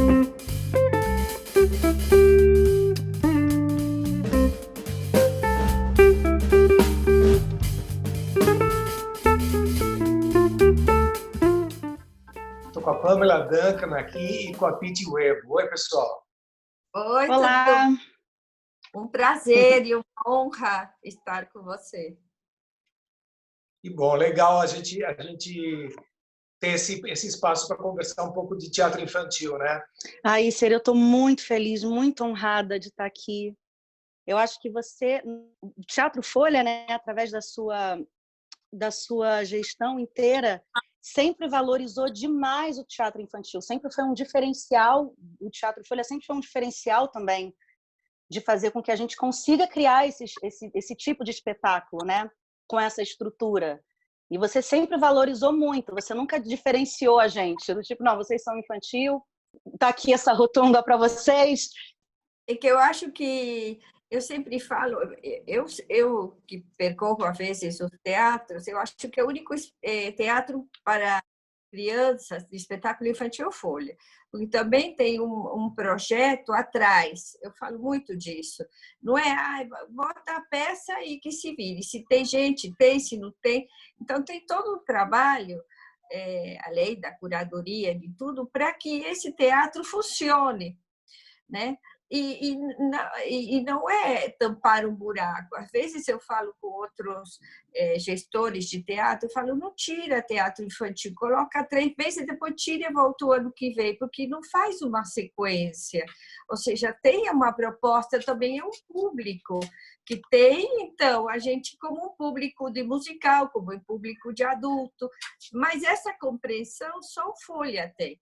Estou com a Pamela Duncan aqui e com a Pete Webb. Oi, pessoal. Oi, Olá! tudo. Um prazer e uma honra estar com você. Que bom, legal a gente ter esse espaço para conversar um pouco de teatro infantil, né? Ícera, eu estou muito feliz, muito honrada de estar aqui. Eu acho que você, o Teatro Folha, né, através da sua gestão inteira, sempre valorizou demais o teatro infantil. Sempre foi um diferencial, o Teatro Folha sempre foi um diferencial também de fazer com que a gente consiga criar esse tipo de espetáculo, né, com essa estrutura. E você sempre valorizou muito, você nunca diferenciou a gente, do tipo, não, vocês são infantil, tá aqui essa rotunda para vocês. É que eu acho que, eu sempre falo, eu que percorro às vezes os teatros, eu acho que o único teatro para crianças de espetáculo infantil é Folha. E também tem um projeto atrás, eu falo muito disso. Não é, bota a peça e que se vire. Se tem gente, tem, se não tem. Então, tem todo um trabalho, além da curadoria, de tudo, para que esse teatro funcione, né? E não é tampar um buraco. Às vezes eu falo com outros gestores de teatro, eu falo, não tira teatro infantil, coloca 3 meses, depois tira e volta o ano que vem, porque não faz uma sequência. Ou seja, tem uma proposta, também é um público que tem, então, a gente como um público de musical, como um público de adulto, mas essa compreensão só o Folha tem,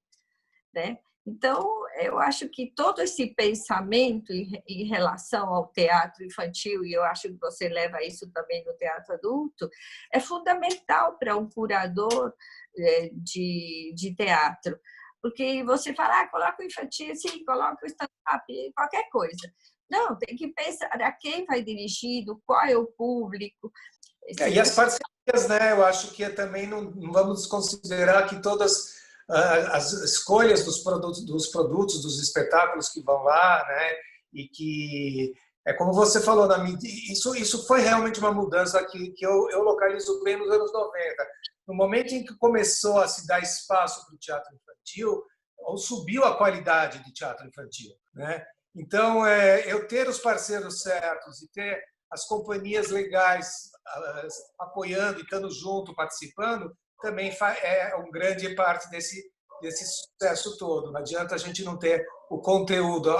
né? Então, eu acho que todo esse pensamento em relação ao teatro infantil, e eu acho que você leva isso também no teatro adulto, é fundamental para um curador de teatro. Porque você fala, coloca o infantil, sim, coloca o stand-up, qualquer coisa. Não, tem que pensar a quem vai dirigido, qual é o público. E as parcerias, né? Eu acho que também não vamos considerar que todas as escolhas dos produtos, dos espetáculos que vão lá, né? E que é como você falou, isso foi realmente uma mudança que eu localizo bem nos anos 90. No momento em que começou a se dar espaço para o teatro infantil, ou subiu a qualidade de teatro infantil, né? Então, eu ter os parceiros certos e ter as companhias legais apoiando e estando junto, participando, também é uma grande parte desse sucesso todo. Não adianta a gente não ter o conteúdo.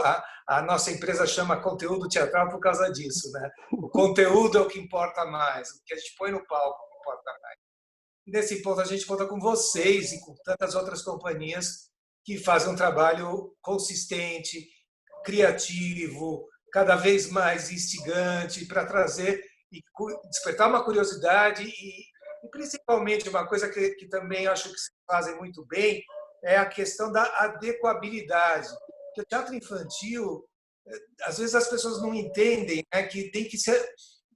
A nossa empresa chama conteúdo teatral por causa disso, né? O conteúdo é o que importa mais, o que a gente põe no palco é o que importa mais. E nesse ponto a gente conta com vocês e com tantas outras companhias que fazem um trabalho consistente, criativo, cada vez mais instigante para trazer e despertar uma curiosidade e principalmente uma coisa que também acho que se fazem muito bem é a questão da adequabilidade. Porque o teatro infantil, às vezes as pessoas não entendem, né, que tem que ser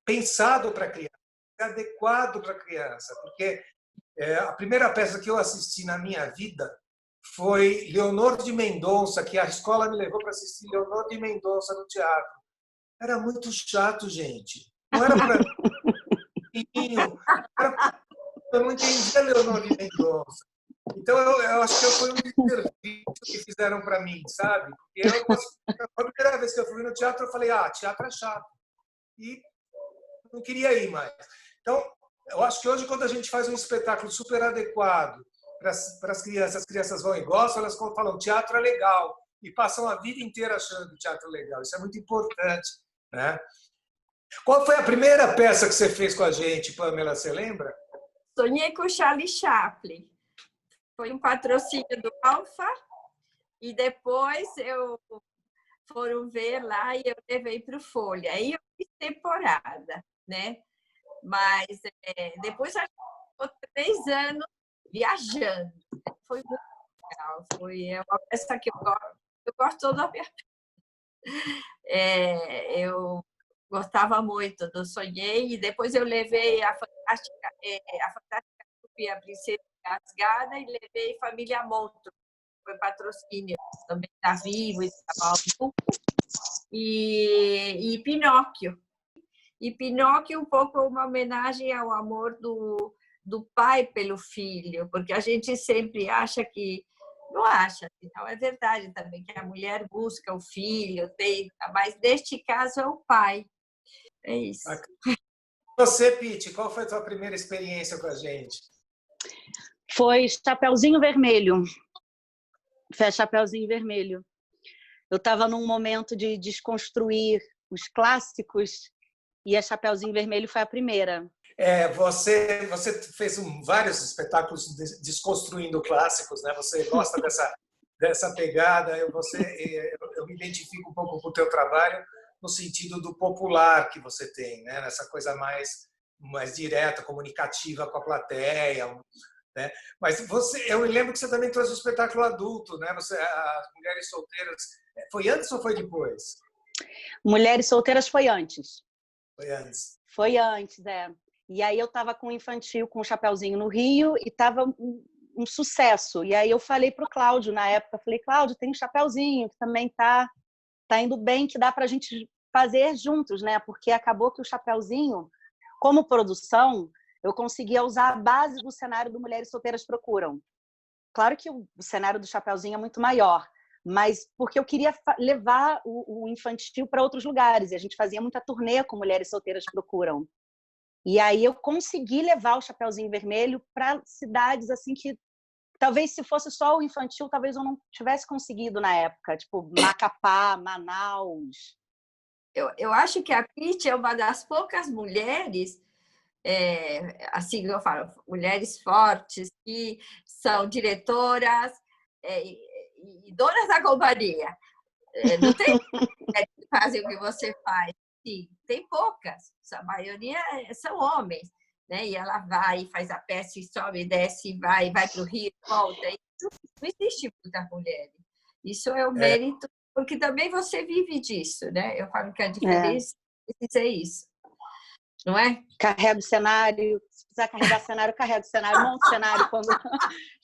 pensado para a criança, adequado para a criança, porque a primeira peça que eu assisti na minha vida foi Leonor de Mendonça, que a escola me levou para assistir Leonor de Mendonça no teatro. Era muito chato, gente. Não era para mim. Eu não entendia Leonor de Mendonça. Então, eu acho que foi um serviço que fizeram para mim, sabe? Porque a primeira vez que eu fui no teatro, eu falei, teatro é chato. E não queria ir mais. Então, eu acho que hoje, quando a gente faz um espetáculo super adequado para as crianças vão e gostam, elas falam, teatro é legal. E passam a vida inteira achando que teatro é legal. Isso é muito importante, né? Qual foi a primeira peça que você fez com a gente, Pamela? Você lembra? Sonhei com Charlie Chaplin. Foi um patrocínio do Alfa e depois foram ver lá e eu levei para o Folha. Aí eu fiz temporada, né? Mas depois a gente ficou 3 anos viajando. Foi muito legal. Foi uma peça que eu gosto toda a minha. Eu gostava muito do Sonhei e depois eu levei a Fantástica Rupi, a Princesa Rasgada e levei Família Monstro. foi patrocínio também da Vivo e da Bauru, e Pinóquio. E Pinóquio um pouco uma homenagem ao amor do pai pelo filho, porque a gente sempre acha que, não acha, não é verdade também, que a mulher busca o filho, mas neste caso é o pai. É isso. Você, Pete, qual foi a tua primeira experiência com a gente? Foi Chapeuzinho Vermelho. Foi Chapeuzinho Vermelho. Eu estava num momento de desconstruir os clássicos e a Chapeuzinho Vermelho foi a primeira. Você fez vários espetáculos desconstruindo clássicos, né? Você gosta dessa pegada. Eu me identifico um pouco com o teu trabalho no sentido do popular que você tem, né? Essa coisa mais direta, comunicativa com a plateia, né? Mas eu me lembro que você também trouxe um espetáculo adulto, né? As Mulheres Solteiras. Foi antes ou foi depois? Mulheres Solteiras foi antes. Foi antes. Foi antes, é. E aí eu estava com o infantil, com o Chapeuzinho no Rio, e estava um sucesso. E aí eu falei para o Cláudio, na época, falei, Cláudio, tem um Chapeuzinho que também tá indo bem, que dá para a gente fazer juntos, né? Porque acabou que o Chapeuzinho, como produção, eu conseguia usar a base do cenário do Mulheres Solteiras Procuram. Claro que o cenário do Chapeuzinho é muito maior, mas porque eu queria levar o infantil para outros lugares, e a gente fazia muita turnê com Mulheres Solteiras Procuram. E aí eu consegui levar o Chapeuzinho Vermelho para cidades assim que talvez se fosse só o infantil, talvez eu não tivesse conseguido na época, tipo Macapá, Manaus. Eu acho que a Pitty é uma das poucas mulheres, assim eu falo, mulheres fortes, que são diretoras e donas da companhia. Não tem mulheres que fazem o que você faz. Sim, tem poucas, a maioria são homens, né? E ela vai, faz a peça e sobe, desce, vai para o Rio, volta. Não existe muitas mulheres. Isso é o mérito, porque também você vive disso, né? Eu falo que a diferença é isso, não é? Carrega o cenário, se precisar carregar cenário, carrega o cenário, monta o cenário. Quando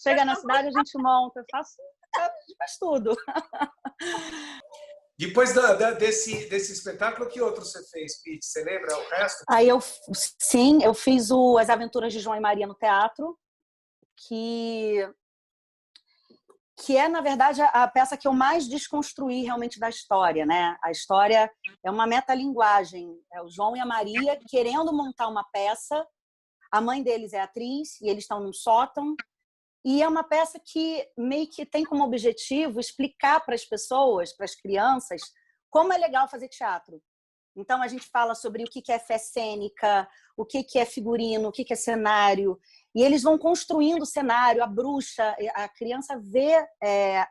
chega na cidade, a gente monta, faz tudo. Depois desse espetáculo, que outro você fez, Pete? Você lembra o resto? Aí eu fiz As Aventuras de João e Maria no teatro, que é, na verdade, a peça que eu mais desconstruí realmente da história, né? A história é uma metalinguagem. É o João e a Maria querendo montar uma peça, a mãe deles é atriz e eles estão num sótão, e é uma peça que meio que tem como objetivo explicar para as pessoas, para as crianças, como é legal fazer teatro. Então, a gente fala sobre o que é fé cênica, o que é figurino, o que é cenário. E eles vão construindo o cenário, a bruxa, a criança vê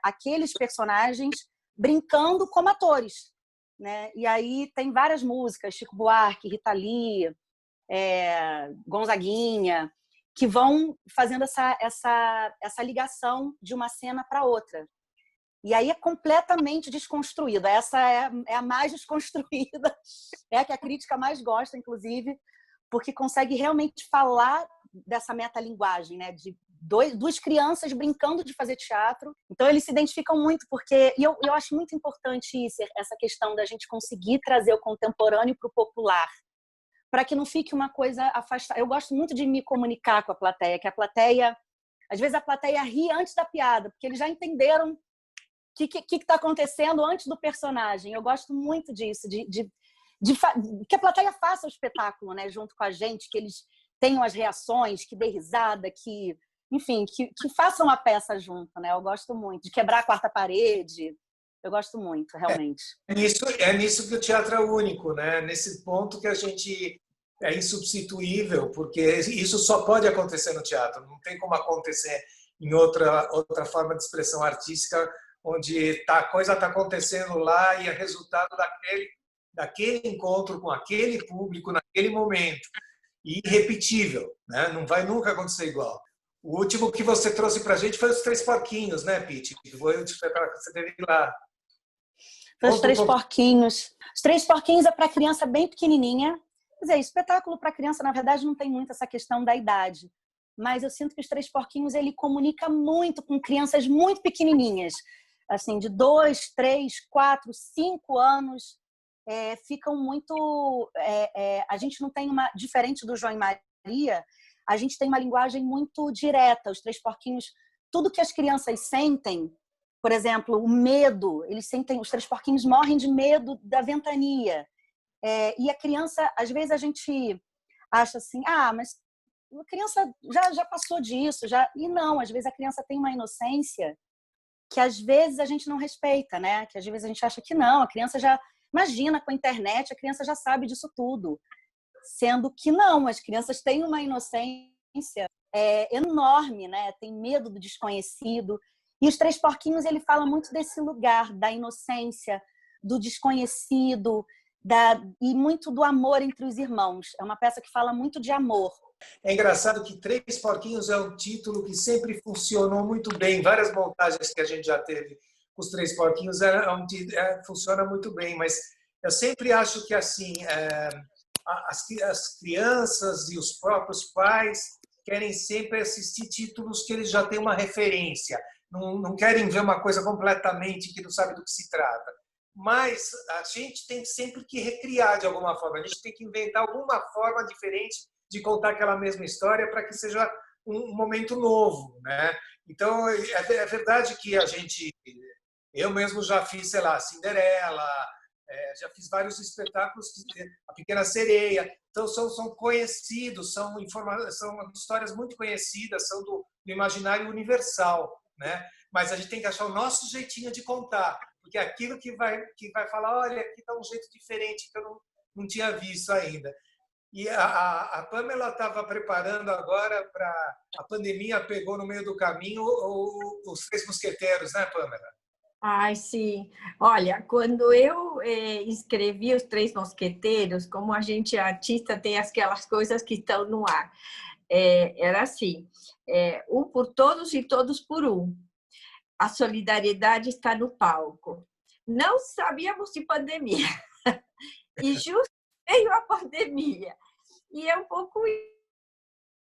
aqueles personagens brincando como atores, né? E aí tem várias músicas, Chico Buarque, Rita Lee, Gonzaguinha, que vão fazendo essa ligação de uma cena para outra. E aí é completamente desconstruída. Essa é a mais desconstruída, é a que a crítica mais gosta, inclusive, porque consegue realmente falar dessa metalinguagem, né? De duas crianças brincando de fazer teatro. Então, eles se identificam muito, porque... E eu acho muito importante isso, essa questão da gente conseguir trazer o contemporâneo para o popular, para que não fique uma coisa afastada. Eu gosto muito de me comunicar com a plateia, que a plateia... Às vezes a plateia ri antes da piada, porque eles já entenderam o que está acontecendo antes do personagem. Eu gosto muito disso, que a plateia faça o espetáculo, né, junto com a gente, que eles tenham as reações, que dê risada, enfim, que façam a peça junto, né? Eu gosto muito de quebrar a quarta parede. Eu gosto muito, realmente. É nisso que o teatro é único, né? Nesse ponto que a gente é insubstituível, porque isso só pode acontecer no teatro. Não tem como acontecer em outra forma de expressão artística, onde a coisa está acontecendo lá e é resultado daquele encontro com aquele público naquele momento. E irrepetível, né? Não vai nunca acontecer igual. O último que você trouxe para a gente foi Os Três Porquinhos, né, Pete? Foi o espetáculo que você teve lá. Foi Os Três Porquinhos. Os Três Porquinhos é para criança bem pequenininha. Quer dizer, espetáculo para criança, na verdade, não tem muito essa questão da idade. mas eu sinto que os Três Porquinhos ele comunica muito com crianças muito pequenininhas, assim, de 2, 3, 4, 5 anos. Ficam muito... a gente não tem uma... Diferente do João e Maria, a gente tem uma linguagem muito direta. Os Três Porquinhos, tudo que as crianças sentem, por exemplo, o medo, eles sentem... Os Três Porquinhos morrem de medo da ventania. E a criança, às vezes a gente acha assim, mas a criança já passou disso, e não, às vezes a criança tem uma inocência que às vezes a gente não respeita, né? Que às vezes a gente acha que não, a criança já imagina com a internet, a criança já sabe disso tudo, sendo que não, as crianças têm uma inocência enorme, né? Tem medo do desconhecido. E os Três Porquinhos ele fala muito desse lugar da inocência, do desconhecido, e muito do amor entre os irmãos. É uma peça que fala muito de amor. É engraçado que Três Porquinhos é um título que sempre funcionou muito bem. Várias montagens que a gente já teve com os Três Porquinhos funciona muito bem, mas eu sempre acho que assim as crianças e os próprios pais querem sempre assistir títulos que eles já têm uma referência. Não querem ver uma coisa completamente que não sabe do que se trata. Mas a gente tem sempre que recriar de alguma forma. A gente tem que inventar alguma forma diferente de contar aquela mesma história para que seja um momento novo, né? Então, é verdade que eu mesmo já fiz, sei lá, Cinderela, já fiz vários espetáculos, A Pequena Sereia. Então, são conhecidos, são histórias muito conhecidas, são do imaginário universal, né? Mas a gente tem que achar o nosso jeitinho de contar, porque aquilo que vai falar, olha, aqui está um jeito diferente que eu não tinha visto ainda. E a Pamela estava preparando agora para... A pandemia pegou no meio do caminho os Três Mosqueteiros, né, Pamela? Ai, sim. Olha, quando eu escrevi Os Três Mosqueteiros, como a gente artista tem aquelas coisas que estão no ar, era assim, um por todos e todos por um. A solidariedade está no palco. Não sabíamos de pandemia. E justo veio a pandemia. E é um pouco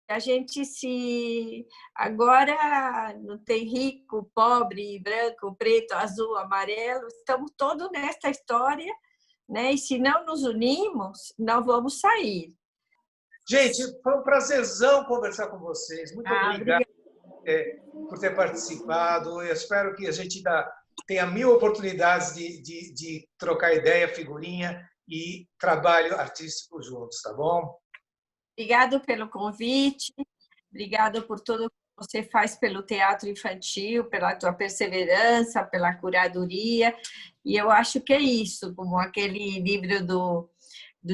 a gente agora não tem rico, pobre, branco, preto, azul, amarelo, estamos todos nesta história, né? E se não nos unimos, não vamos sair. Gente, foi um prazerzão conversar com vocês. Muito obrigado por ter participado. Eu espero que a gente tenha 1000 oportunidades de trocar ideia, figurinha e trabalho artístico juntos, tá bom? Obrigado pelo convite, obrigado por tudo que você faz pelo teatro infantil, pela tua perseverança, pela curadoria. E eu acho que é isso, como aquele livro do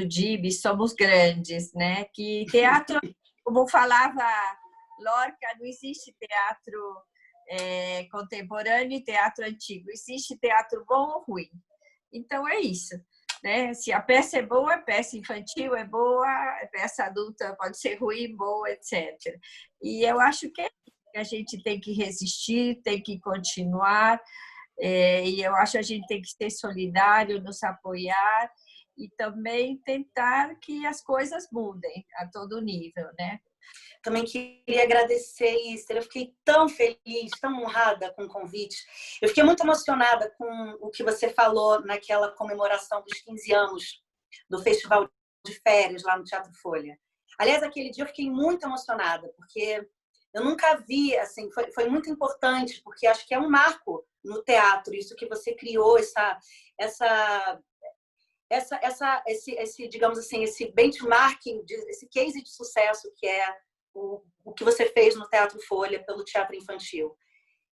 Dib, Somos Grandes, né? Que teatro, como falava Lorca, não existe teatro contemporâneo e teatro antigo. Existe teatro bom ou ruim. Então, é isso. Né? Se a peça é boa, a peça infantil é boa, a peça adulta pode ser ruim, boa, etc. E eu acho que a gente tem que resistir, tem que continuar, e eu acho que a gente tem que ser solidário, nos apoiar e também tentar que as coisas mudem a todo nível, né? Também queria agradecer, Esther. Eu fiquei tão feliz, tão honrada com o convite. Eu fiquei muito emocionada com o que você falou naquela comemoração dos 15 anos do Festival de Férias lá no Teatro Folha. Aliás, aquele dia eu fiquei muito emocionada, porque eu nunca vi, assim, foi muito importante, porque acho que é um marco no teatro, isso que você criou, esse, digamos assim, esse benchmarking, esse case de sucesso que é o que você fez no Teatro Folha pelo teatro infantil.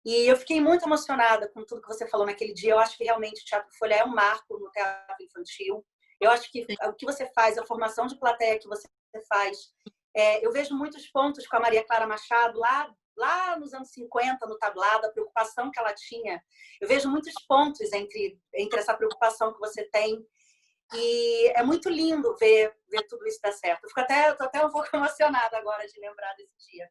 E eu fiquei muito emocionada com tudo que você falou naquele dia. Eu acho que realmente o Teatro Folha é um marco no teatro infantil. Eu acho que o que você faz, a formação de plateia que você faz, eu vejo muitos pontos com a Maria Clara Machado lá nos anos 50, no tablado, a preocupação que ela tinha. Eu vejo muitos pontos entre essa preocupação que você tem. E é muito lindo ver tudo isso dar certo. Eu tô até um pouco emocionada agora de lembrar desse dia.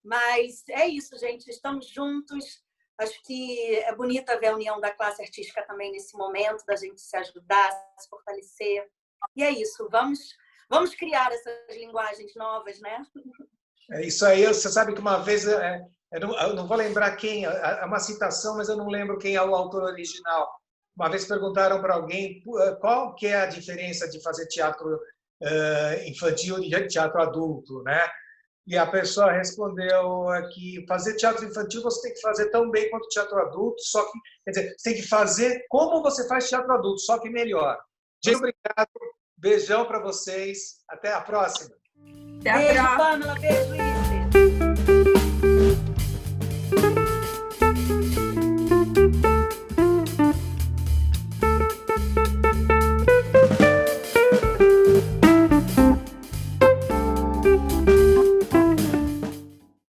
Mas é isso, gente. Estamos juntos. Acho que é bonita ver a união da classe artística também nesse momento, da gente se ajudar, se fortalecer. E é isso. Vamos criar essas linguagens novas, né? É isso aí, você sabe que uma vez, eu não vou lembrar quem, é uma citação, mas eu não lembro quem é o autor original. Uma vez perguntaram para alguém qual que é a diferença de fazer teatro infantil e teatro adulto, né? E a pessoa respondeu que fazer teatro infantil você tem que fazer tão bem quanto teatro adulto, só que, quer dizer, você tem que fazer como você faz teatro adulto, só que melhor. Gente, obrigado, beijão para vocês, até a próxima. Até a Beijo, próxima. Pamela, beijo, Isis.